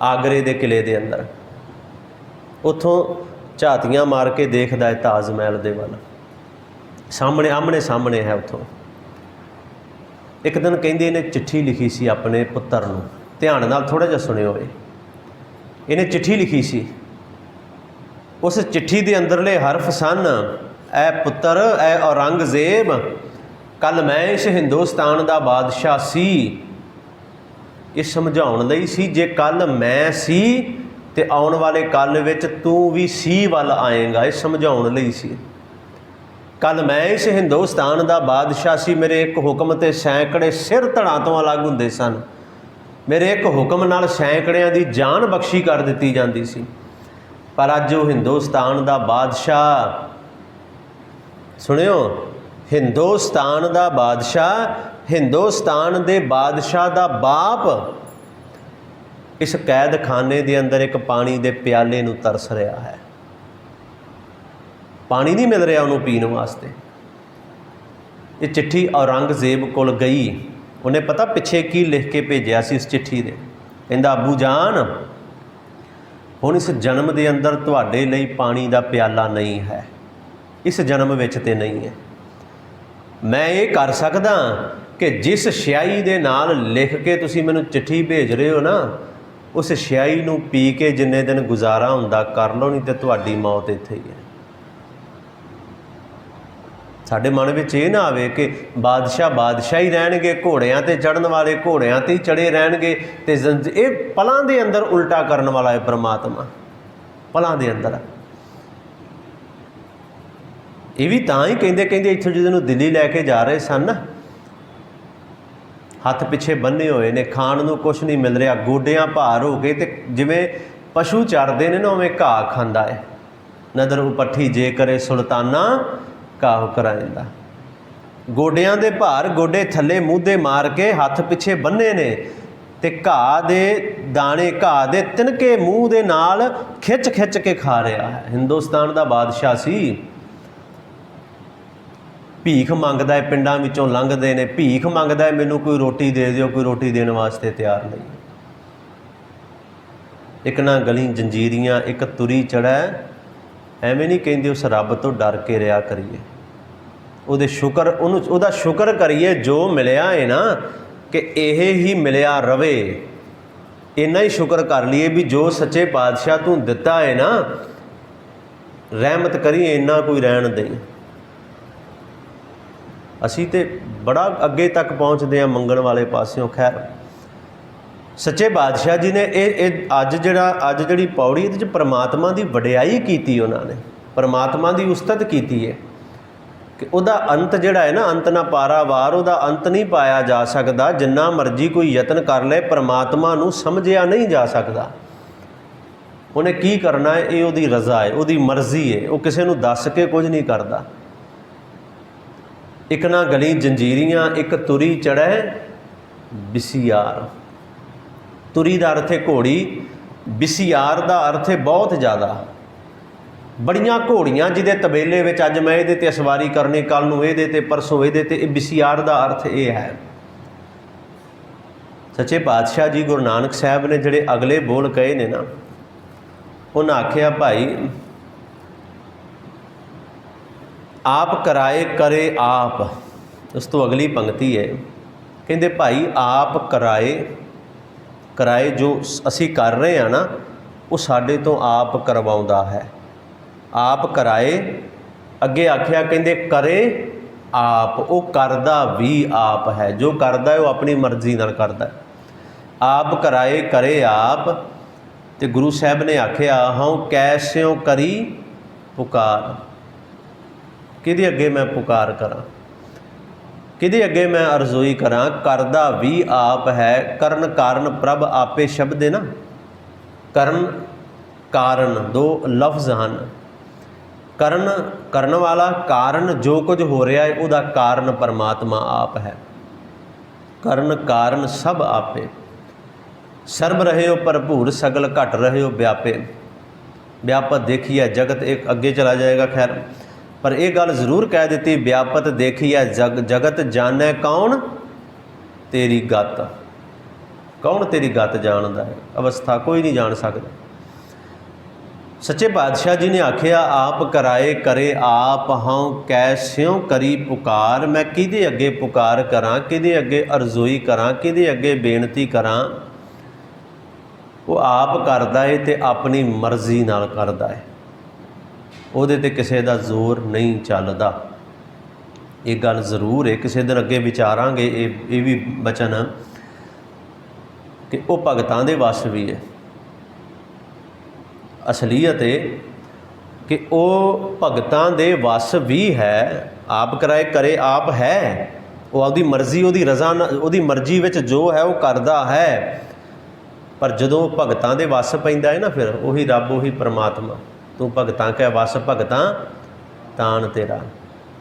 A: आगरे के किले के अंदर। उतों झातियाँ मार के देखदा है ताज महल के वाल, सामने आमने सामने है। उतों एक दिन कहते इन्हें चिट्ठी लिखी सी अपने पुत्र नूं, ध्यान नाल थोड़ा जिहा सुनिओ। इन्हें चिट्ठी लिखी सी, उस चिट्ठी के अंदरले हरफ सन, ऐ पुत्र, ऐ औरंगजेब, कल मैं इस हिंदुस्तान का बादशाह सी। ये समझाउण लई सी, जे कल मैं सी ते आउण वाले कल विच तू भी सी वल आएगा, ये समझाउण लई सी। कल मैं इस हिंदुस्तान का बादशाह सी, मेरे एक हुक्म ते सैकड़े सिर धड़ां तो अलग हुंदे सन, मेरे एक हुक्म नाल सैकड़ियां दी जान बख्शी कर दित्ती जांदी सी। पर अज वो हिंदुस्तान का बादशाह, सुनियो, हिंदुस्तान का बादशाह, हिंदुस्तान के बादशाह का बाप इस कैद खाने के अंदर एक पानी के प्याले नूं तरस रहा है। पानी नहीं मिल रहा उन्होंने पीने वास्ते। ये चिट्ठी औरंगजेब कोल गई, उन्हें पता पिछे की लिख के भेजा सी उस चिट्ठी दे, कहंदा अबू जान, हुण इस जन्म के अंदर तुहाडे लई पानी का प्याला नहीं है, इस जन्म विच ते नहीं है। मैं ये कर सकदा कि जिस स्याही दे नाल लिख के तुसीं मैनूं चिट्ठी भेज रहे हो ना, उस स्याही नूं पी के जिन्ने दिन गुजारा हुंदा कर लो, नहीं तो तुहाडी मौत इत्थे ही है। साडे मन विच ये ना आवे कि बादशाह बादशाह ही रहणगे, घोड़ियां ते चढ़न वाले घोड़ियां ते ही चढ़े रहणगे, ते ये पलां दे अंदर उल्टा करन वाला है परमात्मा, पलां दे अंदर। ये भी तां ही कहते कहते इत्थों जिदों दिल्ली लैके जा रहे सन ना, हत्थ पिछे बन्ने हुए ने, खाण नूं कुछ नहीं मिल रहा, गोडियां भार हो गए, तो जिवें पशु चरदे ने ना उवें घाह खांदा है। नदर उपट्ठी जे करे सुल्ताना घाह कराइंदा। गोडियां दे भार, गोडे थले मूधे मार के हत्थ पिछे बन्ने ने, ते घाह दे दाने, घाह दे तिनके मूँह दे नाल खिच खिच के खा रहा है। हिंदुस्तान का बादशाह सी, भीख मंगदा है, पिंडां विचों लंघदे ने, भीख मंगदा है, मैनूं कोई रोटी दे दिओ, कोई रोटी देने वास्ते तैयार नहीं। एक ना गली जंजीरियां, एक तुरी चढ़ै, एवें नहीं कहंदे उस रब तो डर के रहा करिए। ਉਹਦੇ ਸ਼ੁਕਰ ਉਹਦਾ ਸ਼ੁਕਰ ਕਰੀਏ ਜੋ ਮਿਲਿਆ ਹੈ ਨਾ, ਕਿ ਇਹ ਹੀ ਮਿਲਿਆ ਰਵੇ। ਇੰਨਾ ਹੀ ਸ਼ੁਕਰ ਕਰ ਲਈਏ ਵੀ ਜੋ ਸੱਚੇ ਪਾਤਸ਼ਾਹ ਤੂੰ ਦਿੱਤਾ ਹੈ ਨਾ, ਰਹਿਮਤ ਕਰੀ ਇੰਨਾ ਕੋਈ ਰਹਿਣ ਦੇ। ਅਸੀਂ ਤਾਂ ਬੜਾ ਅੱਗੇ ਤੱਕ ਪਹੁੰਚਦੇ ਹਾਂ ਮੰਗਣ ਵਾਲੇ ਪਾਸਿਓਂ। ਖੈਰ, ਸੱਚੇ ਬਾਦਸ਼ਾਹ ਜੀ ਨੇ ਇਹ ਅੱਜ ਜਿਹੜੀ ਪੌੜੀ ਇਹਦੇ 'ਚ ਪਰਮਾਤਮਾ ਦੀ ਵਡਿਆਈ ਕੀਤੀ। ਉਹਨਾਂ ਨੇ ਪਰਮਾਤਮਾ ਦੀ ਉਸਤਤ ਕੀਤੀ ਹੈ ਕਿ ਉਹਦਾ ਅੰਤ ਜਿਹੜਾ ਹੈ ਨਾ, ਅੰਤ ਨਾ ਪਾਰਾਵਾਰ, ਉਹਦਾ ਅੰਤ ਨਹੀਂ ਪਾਇਆ ਜਾ ਸਕਦਾ। ਜਿੰਨਾ ਮਰਜ਼ੀ ਕੋਈ ਯਤਨ ਕਰ ਲੈ, ਪਰਮਾਤਮਾ ਨੂੰ ਸਮਝਿਆ ਨਹੀਂ ਜਾ ਸਕਦਾ। ਉਹਨੇ ਕੀ ਕਰਨਾ ਹੈ, ਇਹ ਉਹਦੀ ਰਜ਼ਾ ਹੈ, ਉਹਦੀ ਮਰਜ਼ੀ ਹੈ। ਉਹ ਕਿਸੇ ਨੂੰ ਦੱਸ ਕੇ ਕੁਝ ਨਹੀਂ ਕਰਦਾ। ਇੱਕ ਨਾ ਗਲੀ ਜੰਜੀਰੀਆਂ, ਇੱਕ ਤੁਰੀ ਚੜ੍ਹੈ ਬਿਸਿਆਰ। ਤੁਰੀ ਦਾ ਅਰਥ ਹੈ ਘੋੜੀ, ਬਿਸਿਆਰ ਦਾ ਅਰਥ ਹੈ ਬਹੁਤ ਜ਼ਿਆਦਾ। ਬੜੀਆਂ ਘੋੜੀਆਂ ਜਿਹਦੇ ਤਬੇਲੇ ਵਿੱਚ ਅੱਜ ਮੈਂ ਇਹਦੇ 'ਤੇ ਸਵਾਰੀ ਕਰਨੀ, ਕੱਲ੍ਹ ਨੂੰ ਇਹਦੇ 'ਤੇ, ਪਰਸੋਂ ਇਹਦੇ 'ਤੇ। ਇਹ ਬਿਸਿਆਰ ਦਾ ਅਰਥ ਇਹ ਹੈ। ਸੱਚੇ ਪਾਤਸ਼ਾਹ ਜੀ ਗੁਰੂ ਨਾਨਕ ਸਾਹਿਬ ਨੇ ਜਿਹੜੇ ਅਗਲੇ ਬੋਲ ਕਹੇ ਨੇ ਨਾ, ਉਹਨਾਂ ਆਖਿਆ, ਭਾਈ ਆਪ ਕਰਾਏ ਕਰੇ ਆਪ। ਉਸ ਤੋਂ ਅਗਲੀ ਪੰਕਤੀ ਹੈ, ਕਹਿੰਦੇ ਭਾਈ ਆਪ ਕਰਾਏ ਜੋ ਅਸੀਂ ਕਰ ਰਹੇ ਹਾਂ ਨਾ, ਉਹ ਸਾਡੇ ਤੋਂ ਆਪ ਕਰਵਾਉਂਦਾ ਹੈ। ਆਪ ਕਰਾਏ, ਅੱਗੇ ਆਖਿਆ ਕਹਿੰਦੇ ਕਰੇ ਆਪ, ਉਹ ਕਰਦਾ ਵੀ ਆਪ ਹੈ। ਜੋ ਕਰਦਾ ਹੈ ਉਹ ਆਪਣੀ ਮਰਜ਼ੀ ਨਾਲ ਕਰਦਾ। ਆਪ ਕਰਾਏ ਕਰੇ ਆਪ। ਤੇ ਗੁਰੂ ਸਾਹਿਬ ਨੇ ਆਖਿਆ, ਹਉ ਕੈਸਿਓ ਕਰੀ ਪੁਕਾਰ। ਕਿਹਦੇ ਅੱਗੇ ਮੈਂ ਪੁਕਾਰ ਕਰਾਂ, ਕਿਹਦੇ ਅੱਗੇ ਮੈਂ ਅਰਜ਼ੋਈ ਕਰਾਂ। ਕਰਦਾ ਵੀ ਆਪ ਹੈ। ਕਰਨ ਕਾਰਨ ਪ੍ਰਭ ਆਪੇ ਸ਼ਬਦ ਹੈ ਨਾ। ਕਰਨ ਕਾਰਨ ਦੋ ਲਫ਼ਜ਼ ਹਨ। ਕਰਨ ਵਾਲਾ, ਕਾਰਨ ਜੋ ਕੁਝ ਹੋ ਰਿਹਾ ਹੈ ਉਹਦਾ ਕਾਰਨ ਪਰਮਾਤਮਾ ਆਪ ਹੈ। ਕਰਨ ਕਾਰਨ ਸਭ ਆਪੇ। ਸਰਬ ਰਹਿਓ ਭਰਪੂਰ, ਸਗਲ ਘਟ ਰਹਿਓ ਵਿਆਪੇ। ਵਿਆਪਤ ਦੇਖੀਐ ਜਗਤ, ਇੱਕ ਅੱਗੇ ਚਲਾ ਜਾਏਗਾ। ਖੈਰ, ਪਰ ਇਹ ਗੱਲ ਜ਼ਰੂਰ ਕਹਿ ਦਿੱਤੀ, ਵਿਆਪਤ ਦੇਖੀਐ ਜਗਤ, ਜਾਣੈ ਕੌਣ ਤੇਰੀ ਗਤ। ਕੌਣ ਤੇਰੀ ਗਤ ਜਾਣਦਾ ਹੈ? ਅਵਸਥਾ ਕੋਈ ਨਹੀਂ ਜਾਣ ਸਕਦਾ। ਸੱਚੇ ਪਾਤਸ਼ਾਹ ਜੀ ਨੇ ਆਖਿਆ, ਆਪ ਕਰਾਏ ਕਰੇ ਆਪ, ਹਉ ਕੈਸਿਓ ਕਰੀ ਪੁਕਾਰ। ਮੈਂ ਕਿਹਦੇ ਅੱਗੇ ਪੁਕਾਰ ਕਰਾਂ, ਕਿਹਦੇ ਅੱਗੇ ਅਰਜ਼ੋਈ ਕਰਾਂ, ਕਿਹਦੇ ਅੱਗੇ ਬੇਨਤੀ ਕਰਾਂ। ਉਹ ਆਪ ਕਰਦਾ ਹੈ ਤੇ ਆਪਣੀ ਮਰਜ਼ੀ ਨਾਲ ਕਰਦਾ ਹੈ। ਉਹਦੇ 'ਤੇ ਕਿਸੇ ਦਾ ਜ਼ੋਰ ਨਹੀਂ ਚੱਲਦਾ। ਇਹ ਗੱਲ ਜ਼ਰੂਰ ਹੈ, ਕਿਸੇ ਦਿਨ ਅੱਗੇ ਵਿਚਾਰਾਂਗੇ ਇਹ ਵੀ ਬਚਨ, ਕਿ ਉਹ ਭਗਤਾਂ ਦੇ ਵੱਸ ਵੀ ਹੈ। ਅਸਲੀਅਤ ਹੈ ਕਿ ਉਹ ਭਗਤਾਂ ਦੇ ਵੱਸ ਵੀ ਹੈ। ਆਪ ਕਰਾਏ ਕਰੇ ਆਪ ਹੈ। ਉਹ ਆਪਦੀ ਮਰਜ਼ੀ, ਉਹਦੀ ਰਜ਼ਾ, ਉਹਦੀ ਮਰਜ਼ੀ ਵਿੱਚ ਜੋ ਹੈ ਉਹ ਕਰਦਾ ਹੈ। ਪਰ ਜਦੋਂ ਭਗਤਾਂ ਦੇ ਵੱਸ ਪੈਂਦਾ ਹੈ ਨਾ, ਫਿਰ ਉਹੀ ਰੱਬ, ਉਹੀ ਪਰਮਾਤਮਾ। ਤੂੰ ਭਗਤਾਂ ਕਹਿ ਵੱਸ ਭਗਤਾਂ ਤਾਣ ਤੇਰਾ।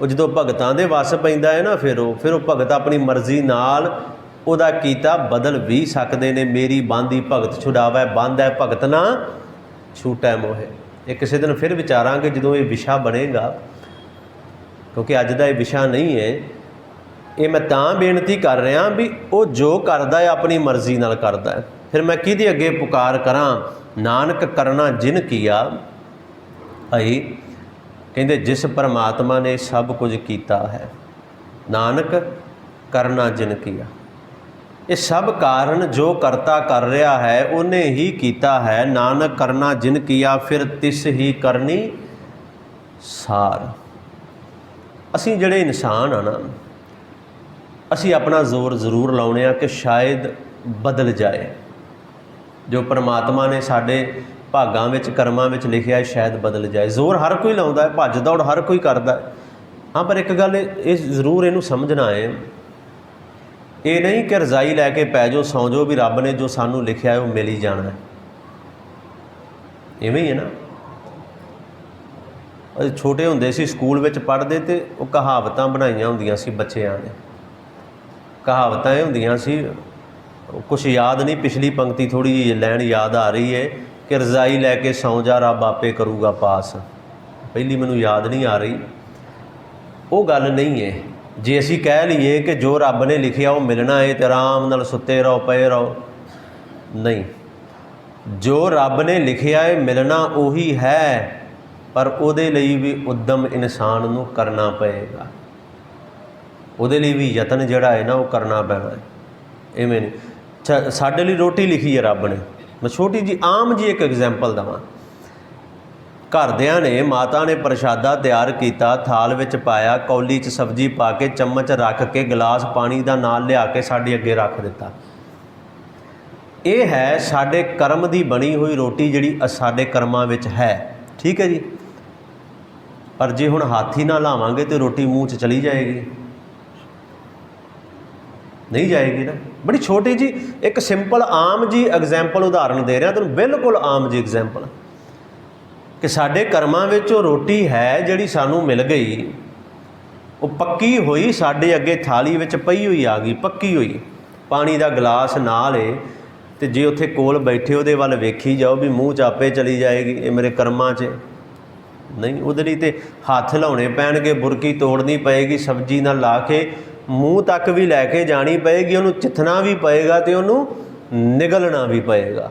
A: ਉਹ ਜਦੋਂ ਭਗਤਾਂ ਦੇ ਵੱਸ ਪੈਂਦਾ ਹੈ ਨਾ, ਫਿਰ ਉਹ ਭਗਤ ਆਪਣੀ ਮਰਜ਼ੀ ਨਾਲ ਉਹਦਾ ਕੀਤਾ ਬਦਲ ਵੀ ਸਕਦੇ ਨੇ। ਮੇਰੀ ਬਾਂਦੀ ਭਗਤ ਛੁਡਾਵੈ, ਬੰਦ ਹੈ ਭਗਤ ਨਾ ਛੂਟੈ ਮੋਹੇ। ਇਹ ਕਿਸੇ ਦਿਨ ਫਿਰ ਵਿਚਾਰਾਂਗੇ ਜਦੋਂ ਇਹ ਵਿਸ਼ਾ ਬਣੇਗਾ, ਕਿਉਂਕਿ ਅੱਜ ਦਾ ਇਹ ਵਿਸ਼ਾ ਨਹੀਂ ਹੈ। ਇਹ ਮੈਂ ਤਾਂ ਬੇਨਤੀ ਕਰ ਰਿਹਾ ਵੀ ਉਹ ਜੋ ਕਰਦਾ ਹੈ ਆਪਣੀ ਮਰਜ਼ੀ ਨਾਲ ਕਰਦਾ ਹੈ। ਫਿਰ ਮੈਂ ਕਿਹਦੇ ਅੱਗੇ ਪੁਕਾਰ ਕਰਾਂ। ਨਾਨਕ ਕਰਨਾ ਜਿਨ ਕੀਆ। ਭਾਈ ਕਹਿੰਦੇ ਜਿਸ ਪਰਮਾਤਮਾ ਨੇ ਸਭ ਕੁਝ ਕੀਤਾ ਹੈ। ਨਾਨਕ ਕਰਨਾ ਜਿਨ ਕੀਆ। ਇਹ ਸਭ ਕਾਰਨ ਜੋ ਕਰਤਾ ਕਰ ਰਿਹਾ ਹੈ ਉਹਨੇ ਹੀ ਕੀਤਾ ਹੈ। ਨਾਨਕ ਕਰਨਾ ਜਿਨ ਕੀਆ, ਫਿਰ ਤਿਸ ਹੀ ਕਰਨੀ ਸਾਰ। ਅਸੀਂ ਜਿਹੜੇ ਇਨਸਾਨ ਆ ਨਾ, ਅਸੀਂ ਆਪਣਾ ਜ਼ੋਰ ਜ਼ਰੂਰ ਲਾਉਂਦੇ ਹਾਂ ਕਿ ਸ਼ਾਇਦ ਬਦਲ ਜਾਏ। ਜੋ ਪਰਮਾਤਮਾ ਨੇ ਸਾਡੇ ਭਾਗਾਂ ਵਿੱਚ, ਕਰਮਾਂ ਵਿੱਚ ਲਿਖਿਆ ਹੈ, ਸ਼ਾਇਦ ਬਦਲ ਜਾਏ। ਜ਼ੋਰ ਹਰ ਕੋਈ ਲਾਉਂਦਾ ਹੈ, ਭੱਜ ਦੌੜ ਹਰ ਕੋਈ ਕਰਦਾ ਹੈ। ਹਾਂ, ਪਰ ਇੱਕ ਗੱਲ ਇਹ ਜ਼ਰੂਰ ਇਹਨੂੰ ਸਮਝਣਾ ਹੈ, ਇਹ ਨਹੀਂ ਕਿ ਰਜ਼ਾਈ ਲੈ ਕੇ ਪੈ ਜਾਓ, ਸੌਂ ਜਾਓ ਵੀ ਰੱਬ ਨੇ ਜੋ ਸਾਨੂੰ ਲਿਖਿਆ ਹੈ ਉਹ ਮਿਲ ਹੀ ਜਾਣਾ ਹੈ। ਇਵੇਂ ਹੀ ਹੈ ਨਾ। ਅਸੀਂ ਛੋਟੇ ਹੁੰਦੇ ਸੀ, ਸਕੂਲ ਵਿੱਚ ਪੜ੍ਹਦੇ, ਅਤੇ ਉਹ ਕਹਾਵਤਾਂ ਬਣਾਈਆਂ ਹੁੰਦੀਆਂ ਸੀ ਬੱਚਿਆਂ ਨੇ। ਕਹਾਵਤਾਂ ਇਹ ਹੁੰਦੀਆਂ ਸੀ, ਕੁਛ ਯਾਦ ਨਹੀਂ, ਪਿਛਲੀ ਪੰਕਤੀ ਥੋੜ੍ਹੀ ਜਿਹੀ ਲਾਈਨ ਯਾਦ ਆ ਰਹੀ ਹੈ ਕਿ ਰਜ਼ਾਈ ਲੈ ਕੇ ਸੌਂ ਜਾ, ਰੱਬ ਆਪੇ ਕਰੂਗਾ ਪਾਸ। ਪਹਿਲੀ ਮੈਨੂੰ ਯਾਦ ਨਹੀਂ ਆ ਰਹੀ। ਉਹ ਗੱਲ ਨਹੀਂ ਹੈ। ਜੇ ਅਸੀਂ ਕਹਿ ਲਈਏ ਕਿ ਜੋ ਰੱਬ ਨੇ ਲਿਖਿਆ ਉਹ ਮਿਲਣਾ ਹੈ ਅਤੇ ਆਰਾਮ ਨਾਲ ਸੁੱਤੇ ਰਹੋ, ਪਏ ਰਹੋ, ਨਹੀਂ। ਜੋ ਰੱਬ ਨੇ ਲਿਖਿਆ ਹੈ ਮਿਲਣਾ ਉਹੀ ਹੈ, ਪਰ ਉਹਦੇ ਲਈ ਵੀ ਉੱਦਮ ਇਨਸਾਨ ਨੂੰ ਕਰਨਾ ਪਏਗਾ। ਉਹਦੇ ਲਈ ਵੀ ਯਤਨ ਜਿਹੜਾ ਹੈ ਨਾ ਉਹ ਕਰਨਾ ਪੈਣਾ ਹੈ। ਇਵੇਂ ਨਹੀਂ ਸਾਡੇ ਲਈ ਰੋਟੀ ਲਿਖੀ ਹੈ ਰੱਬ ਨੇ। ਮੈਂ ਛੋਟੀ ਜੀ ਆਮ ਜੀ ਇੱਕ ਐਗਜ਼ੈਂਪਲ ਦੇਵਾਂ। ਘਰਦਿਆਂ ਨੇ ਮਾਤਾ ਨੇ ਪ੍ਰਸ਼ਾਦਾ ਤਿਆਰ ਕੀਤਾ, ਥਾਲ ਵਿੱਚ ਪਾਇਆ, ਕੌਲੀ 'ਚ ਸਬਜ਼ੀ ਪਾ ਕੇ ਚਮਚ ਰੱਖ ਕੇ ਗਲਾਸ ਪਾਣੀ ਦਾ ਨਾਲ ਲਿਆ ਕੇ ਸਾਡੇ ਅੱਗੇ ਰੱਖ ਦਿੱਤਾ। ਇਹ ਹੈ ਸਾਡੇ ਕਰਮ ਦੀ ਬਣੀ ਹੋਈ ਰੋਟੀ ਜਿਹੜੀ ਸਾਡੇ ਕਰਮਾਂ ਵਿੱਚ ਹੈ। ਠੀਕ ਹੈ ਜੀ। ਪਰ ਜੇ ਹੁਣ ਹੱਥ ਹੀ ਨਾ ਲਾਵਾਂਗੇ ਤਾਂ ਰੋਟੀ ਮੂੰਹ 'ਚ ਚਲੀ ਜਾਏਗੀ, ਨਹੀਂ ਜਾਏਗੀ ਨਾ। ਬੜੀ ਛੋਟੀ ਜੀ ਇੱਕ ਸਿੰਪਲ ਆਮ ਜੀ ਐਗਜ਼ੈਂਪਲ ਉਦਾਹਰਨ ਦੇ ਰਿਹਾ ਤੁਹਾਨੂੰ, ਬਿਲਕੁਲ ਆਮ ਜੀ ਐਗਜ਼ੈਂਪਲ ਕਿ ਸਾਡੇ ਕਰਮਾਂ ਵਿੱਚ ਉਹ ਰੋਟੀ ਹੈ ਜਿਹੜੀ ਸਾਨੂੰ ਮਿਲ ਗਈ, ਉਹ ਪੱਕੀ ਹੋਈ ਸਾਡੇ ਅੱਗੇ ਥਾਲੀ ਵਿੱਚ ਪਈ ਹੋਈ ਆ ਗਈ, ਪੱਕੀ ਹੋਈ। ਪਾਣੀ ਦਾ ਗਲਾਸ ਨਾਲ ਏ ਤੇ ਜੇ ਉੱਥੇ ਕੋਲ ਬੈਠੇ ਉਹਦੇ ਵੱਲ ਵੇਖੀ ਜਾਓ ਵੀ ਮੂੰਹ 'ਚ ਆਪੇ ਚਲੀ ਜਾਏਗੀ, ਇਹ ਮੇਰੇ ਕਰਮਾਂ 'ਚ ਨਹੀਂ। ਉਹਦੇ ਲਈ ਤੇ ਹੱਥ ਲਾਉਣੇ ਪੈਣਗੇ, ਬੁਰਕੀ ਤੋੜਨੀ ਪਏਗੀ, ਸਬਜ਼ੀ ਨਾਲ ਲਾ ਕੇ ਮੂੰਹ ਤੱਕ ਵੀ ਲੈ ਕੇ ਜਾਣੀ ਪਏਗੀ, ਉਹਨੂੰ ਚਿੱਥਣਾ ਵੀ ਪਏਗਾ ਤੇ ਉਹਨੂੰ ਨਿਗਲਣਾ ਵੀ ਪਏਗਾ,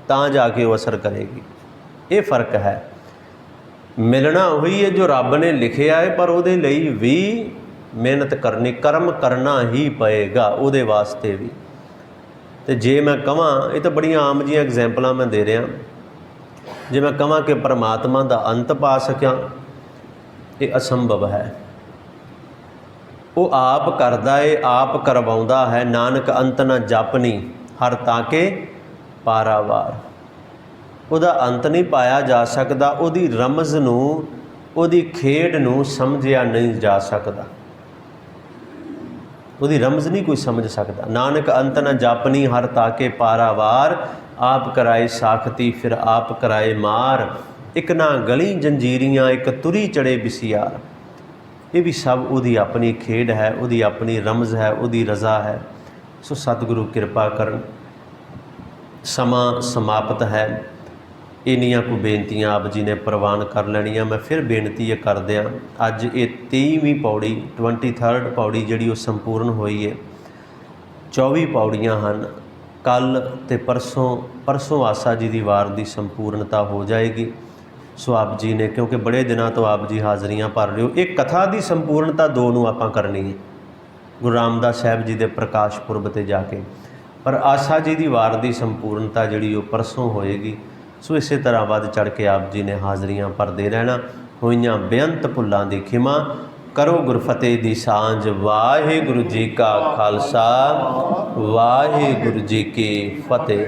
A: ਤਾਂ ਜਾ ਕੇ ਉਹ ਅਸਰ ਕਰੇਗੀ। ਇਹ ਫਰਕ ਹੈ। ਮਿਲਣਾ ਉਹੀ ਹੈ ਜੋ ਰੱਬ ਨੇ ਲਿਖਿਆ ਹੈ, ਪਰ ਉਹਦੇ ਲਈ ਵੀ ਮਿਹਨਤ ਕਰਨੀ, ਕਰਮ ਕਰਨਾ ਹੀ ਪਏਗਾ ਉਹਦੇ ਵਾਸਤੇ ਵੀ। ਤੇ ਜੇ ਮੈਂ ਕਹਾਂ, ਇਹ ਤਾਂ ਬੜੀਆਂ ਆਮ ਜਿਹੀਆਂ ਐਗਜ਼ੈਂਪਲਾਂ ਮੈਂ ਦੇ ਰਿਹਾ, ਜੇ ਮੈਂ ਕਹਾਂ ਕਿ ਪਰਮਾਤਮਾ ਦਾ ਅੰਤ ਪਾ ਸਕਾਂ, ਇਹ ਅਸੰਭਵ ਹੈ। ਉਹ ਆਪ ਕਰਦਾ ਏ, ਆਪ ਕਰਵਾਉਂਦਾ ਹੈ। ਨਾਨਕ ਅੰਤ ਨਾ ਜਾਪਨੀ ਹਰ ਤਾਕੇ ਪਾਰਾਵਾਰ। ਉਹਦਾ ਅੰਤ ਨਹੀਂ ਪਾਇਆ ਜਾ ਸਕਦਾ, ਉਹਦੀ ਰਮਜ਼ ਨੂੰ, ਉਹਦੀ ਖੇਡ ਨੂੰ ਸਮਝਿਆ ਨਹੀਂ ਜਾ ਸਕਦਾ, ਉਹਦੀ ਰਮਜ਼ ਨਹੀਂ ਕੋਈ ਸਮਝ ਸਕਦਾ। ਨਾਨਕ ਅੰਤ ਨਾ ਜਾਪਨੀ ਹਰ ਤਾਕੇ ਪਾਰਾਵਾਰ, ਆਪ ਕਰਾਏ ਸਾਖਤੀ ਫਿਰ ਆਪ ਕਰਾਏ ਮਾਰ। ਇੱਕ ਨਾ ਗਲੀ ਜੰਜੀਰੀਆਂ ਇੱਕ ਤੁਰੀ ਚੜੇ ਬਿਸਿਆਰ। ਇਹ ਵੀ ਸਭ ਉਹਦੀ ਆਪਣੀ ਖੇਡ ਹੈ, ਉਹਦੀ ਆਪਣੀ ਰਮਜ਼ ਹੈ, ਉਹਦੀ ਰਜ਼ਾ ਹੈ। ਸੋ ਸਤਿਗੁਰੂ ਕਿਰਪਾ ਕਰਨ। ਸਮਾਂ ਸਮਾਪਤ ਹੈ। ਇੰਨੀਆਂ ਕੁ ਬੇਨਤੀਆਂ ਆਪ ਜੀ ਨੇ ਪ੍ਰਵਾਨ ਕਰ ਲੈਣੀਆਂ। ਮੈਂ ਫਿਰ ਬੇਨਤੀ ਇਹ ਕਰਦਿਆਂ, ਅੱਜ ਇਹ 23ਵੀਂ ਪੌੜੀ 23rd ਪੌੜੀ ਜਿਹੜੀ ਉਹ ਸੰਪੂਰਨ ਹੋਈ ਹੈ। 24 ਪੌੜੀਆਂ ਹਨ। ਕੱਲ੍ਹ ਅਤੇ ਪਰਸੋਂ ਆਸਾ ਜੀ ਦੀ ਵਾਰ ਦੀ ਸੰਪੂਰਨਤਾ ਹੋ ਜਾਏਗੀ। ਸੋ ਆਪ ਜੀ ਨੇ, ਕਿਉਂਕਿ ਬੜੇ ਦਿਨਾਂ ਤੋਂ ਆਪ ਜੀ ਹਾਜ਼ਰੀਆਂ ਭਰ ਰਹੇ ਹੋ, ਇਹ ਕਥਾ ਦੀ ਸੰਪੂਰਨਤਾ 2 ਨੂੰ ਆਪਾਂ ਕਰਨੀ ਹੈ, ਗੁਰੂ ਰਾਮਦਾਸ ਸਾਹਿਬ ਜੀ ਦੇ ਪ੍ਰਕਾਸ਼ ਪੁਰਬ 'ਤੇ ਜਾ ਕੇ। ਪਰ ਆਸਾ ਜੀ ਦੀ ਵਾਰ ਦੀ ਸੰਪੂਰਨਤਾ ਜਿਹੜੀ ਉਹ ਪਰਸੋਂ ਹੋਏਗੀ। ਸੋ ਇਸੇ ਤਰ੍ਹਾਂ ਵੱਧ ਚੜ੍ਹ ਕੇ ਆਪ ਜੀ ਨੇ ਹਾਜ਼ਰੀਆਂ ਭਰਦੇ ਰਹਿਣਾ। ਹੋਈਆਂ ਬੇਅੰਤ ਭੁੱਲਾਂ ਦੀ ਖਿਮਾ ਕਰੋ, ਗੁਰਫਤਿਹ ਦੀ ਸਾਂਝ। ਵਾਹਿਗੁਰੂ ਜੀ ਕਾ ਖਾਲਸਾ, ਵਾਹਿਗੁਰੂ ਜੀ ਕੀ ਫਤਿਹ।